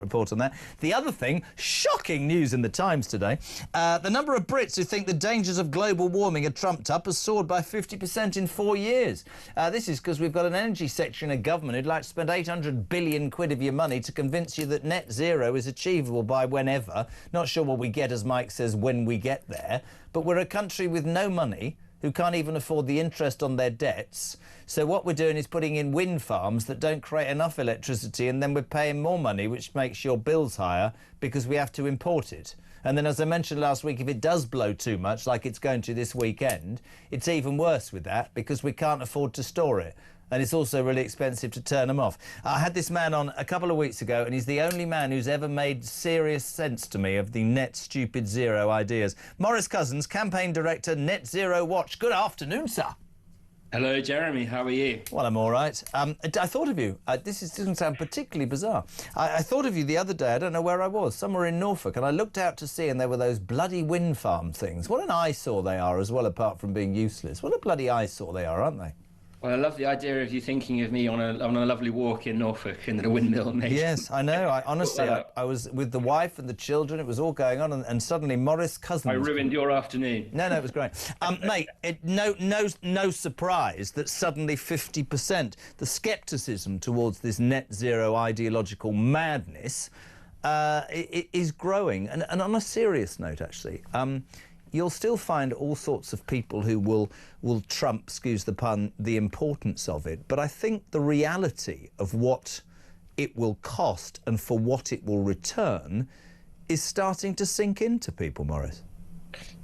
report on that. The other thing, shocking news in the Times today, the number of Brits who think the dangers of global warming are trumped up has soared by 50% in 4 years. This is because we've got an energy sector in a government who'd like to spend 800 billion quid of your money to convince you that net zero is achievable by whenever. Not sure what we get, as Mike says, when we get there, but we're a country with no money, who can't even afford the interest on their debts. So what we're doing is putting in wind farms that don't create enough electricity, and then we're paying more money, which makes your bills higher because we have to import it. And then, as I mentioned last week, if it does blow too much, like it's going to this weekend, it's even worse with that because we can't afford to store it. And it's also really expensive to turn them off. I had this man on a couple of weeks ago, and he's the only man who's ever made serious sense to me of the net stupid zero ideas. Maurice Cousins, campaign director, Net Zero Watch. Good afternoon, sir. Hello, Jeremy. How are you? Well, I'm all right. I thought of you. This doesn't sound particularly bizarre. I thought of you the other day. I don't know where I was, somewhere in Norfolk, and I looked out to sea, and there were those bloody wind farm things. What an eyesore they are as well, apart from being useless. What a bloody eyesore they are, aren't they? Well, I love the idea of you thinking of me on a lovely walk in Norfolk and a windmill, mate. Yes, I know. Honestly, I was with the wife and the children. It was all going on, and suddenly Maurice Cousins. I ruined your afternoon. No, it was great. Mate, no surprise that suddenly 50%, the scepticism towards this net zero ideological madness is growing. And on a serious note, actually, you'll still find all sorts of people who will trump, excuse the pun, the importance of it. But I think the reality of what it will cost and for what it will return is starting to sink into people, Maurice.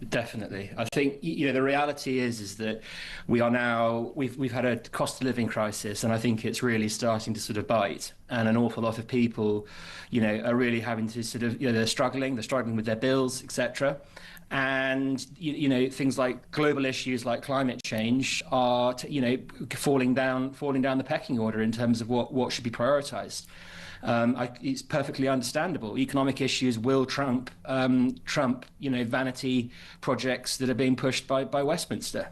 Definitely. I think, the reality is that we are now, we've had a cost of living crisis, and I think it's really starting to sort of bite. And an awful lot of people, are really having to sort of, they're struggling with their bills, etc. And, things like global issues like climate change are, falling down the pecking order in terms of what should be prioritised. It's perfectly understandable. Economic issues will trump, vanity projects that are being pushed by Westminster.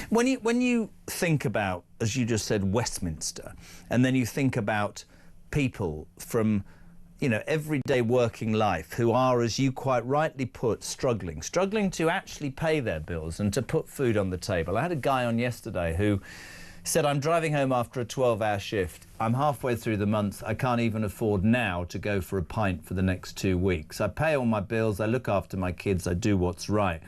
When you think about, as you just said, Westminster, and then you think about people from everyday working life who are, as you quite rightly put, struggling to actually pay their bills and to put food on the table. I had a guy on yesterday who said, I'm driving home after a 12-hour shift. I'm halfway through the month. I can't even afford now to go for a pint for the next 2 weeks. I pay all my bills. I look after my kids. I do what's right.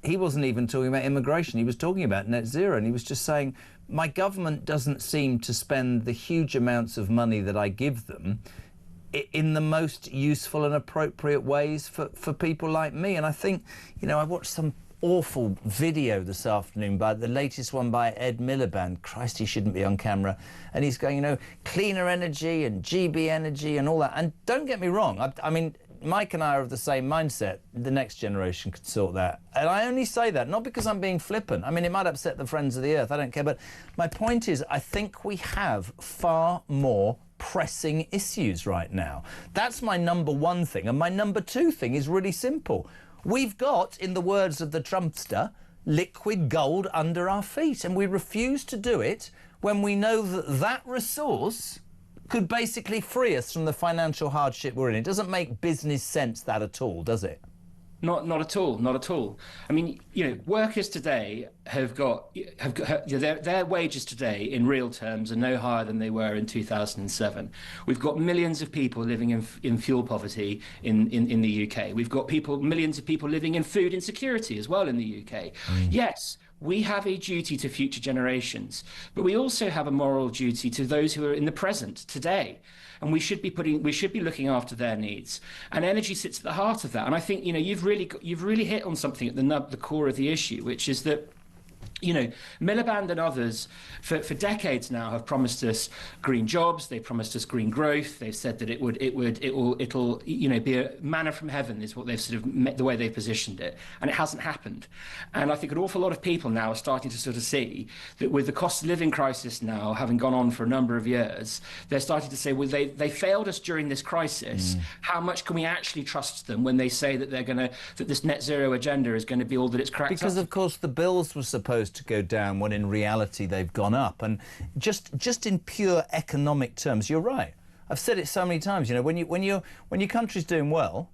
He wasn't even talking about immigration. He was talking about net zero, and he was just saying, my government doesn't seem to spend the huge amounts of money that I give them in the most useful and appropriate ways for people like me. And I think, I watched some awful video this afternoon, by the latest one by Ed Miliband. Christ, he shouldn't be on camera. And he's going, cleaner energy and GB energy and all that. And don't get me wrong, I mean, Mike and I are of the same mindset. The next generation could sort that. And I only say that not because I'm being flippant. I mean, it might upset the friends of the earth. I don't care. But my point is, I think we have far more pressing issues right now. That's my number one thing. And my number two thing is really simple. We've got, in the words of the Trumpster, liquid gold under our feet, and we refuse to do it when we know that resource could basically free us from the financial hardship we're in. It doesn't make business sense, that at all, does it? Not at all. I mean, workers today have got their wages today in real terms are no higher than they were in 2007. We've got millions of people living in fuel poverty in the UK. We've got millions of people living in food insecurity as well in the UK. Yes, we have a duty to future generations, but we also have a moral duty to those who are in the present today. And we should be looking after their needs. And energy sits at the heart of that. And I think, you've really hit on something at the core of the issue, which is that, Miliband and others for decades now have promised us green jobs. They promised us green growth. They've said that it'll be a manna from heaven is what they've sort of the way they've positioned it, and it hasn't happened. And I think an awful lot of people now are starting to sort of see that with the cost of living crisis now having gone on for a number of years, they're starting to say, well, they failed us during this crisis. How much can we actually trust them when they say that that this net zero agenda is going to be all that it's cracked up? Because of course the bills were supposed to go down when in reality they've gone up. And just in pure economic terms, you're right. I've said it so many times. You know, when your country's doing well,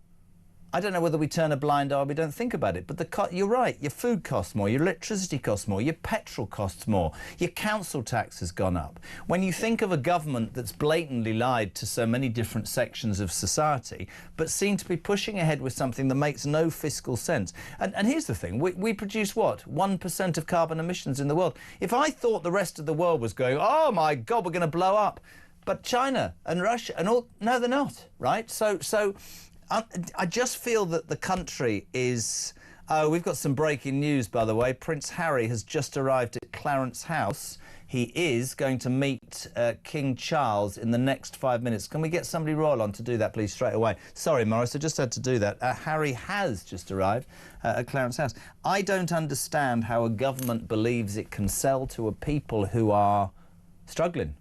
I don't know whether we turn a blind eye, we don't think about it, but you're right, your food costs more, your electricity costs more, your petrol costs more, your council tax has gone up. When you think of a government that's blatantly lied to so many different sections of society, but seem to be pushing ahead with something that makes no fiscal sense. And here's the thing, we produce what? 1% of carbon emissions in the world. If I thought the rest of the world was going, oh my God, we're going to blow up, but China and Russia and all, no, they're not, right? So I just feel that the country is... Oh, we've got some breaking news, by the way. Prince Harry has just arrived at Clarence House. He is going to meet King Charles in the next 5 minutes. Can we get somebody royal on to do that, please, straight away? Sorry, Maurice, I just had to do that. Harry has just arrived at Clarence House. I don't understand how a government believes it can sell to a people who are struggling,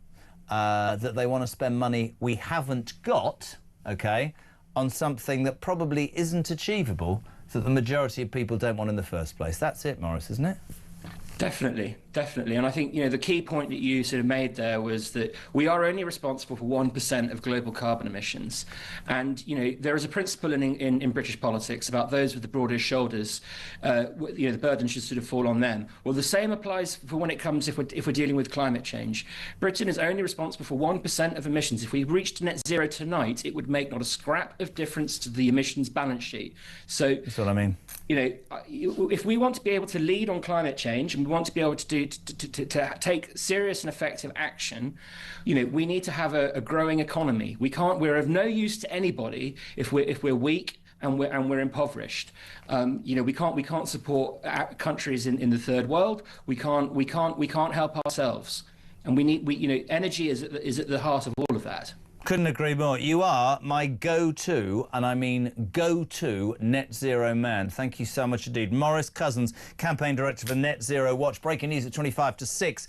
that they want to spend money we haven't got, OK, on something that probably isn't achievable, that the majority of people don't want in the first place. That's it, Maurice, isn't it? Definitely, definitely. And I think, you know, the key point that you sort of made there was that we are only responsible for 1% of global carbon emissions. And, you know, there is a principle in British politics about those with the broadest shoulders, you know, the burden should sort of fall on them. Well, the same applies for when it comes if we're dealing with climate change. Britain is only responsible for 1% of emissions. If we reached net zero tonight, it would make not a scrap of difference to the emissions balance sheet. So that's what I mean. You know, if we want to be able to lead on climate change and we want to be able to take serious and effective action, you know, we need to have a growing economy. We're of no use to anybody if we're weak and we're impoverished. You know, we can't support countries in the third world. We can't help ourselves, and you know, energy is at the heart of all of that. Couldn't agree more. You are my go-to, and I mean go-to, net zero man. Thank you so much indeed. Maurice Cousins, campaign director for Net Zero Watch. Breaking news at 25 to 6.